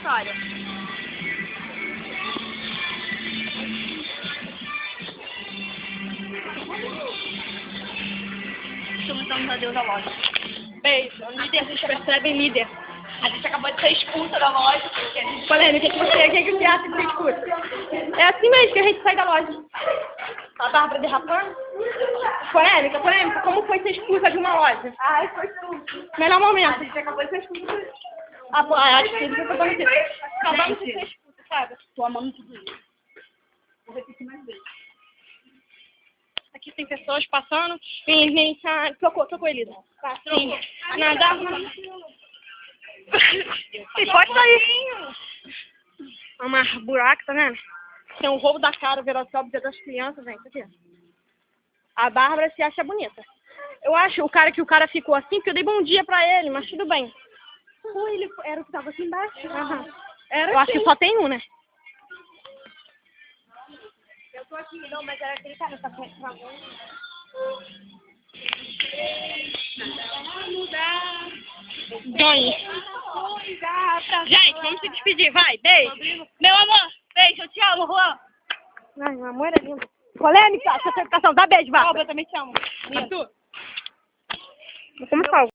Olha. Estamos dando adeus à loja. Beijo. Líder, vocês percebem, líder. A gente acabou de ser expulsa da loja. Porque a gente... Polêmica, o que você acha de ser expulsa? É assim mesmo que a gente sai da loja. A Bárbara derrapando? Polêmica. Como foi ser expulsa de uma loja? Ai, foi tudo. Melhor momento. A gente acabou de ser expulsa. Acho que você acabou de ser expulsa, sabe? Tô amando tudo isso. Vou repetir mais vezes. Aqui tem pessoas passando. Vem, trocou, Elisa. Tá, sim. Nada. E pode sair. Uma buraco, tá vendo? Tem um roubo da cara, o dia das crianças, gente. Aqui. A Bárbara se acha bonita. Eu acho que o cara ficou assim, porque eu dei bom dia pra ele, mas tudo bem. Ele era o que tava aqui embaixo? Aham. Eu acho que só tem um, né? Eu tô aqui, não, mas era aquele cara que tá com essa Gente, vamos se despedir, vai, beijo. Meu amor, beijo, eu te amo, Juan. Ai, meu amor é lindo. Polêmica, essa educação, dá beijo, vai. Eu também te amo. Lindo. Vou começar.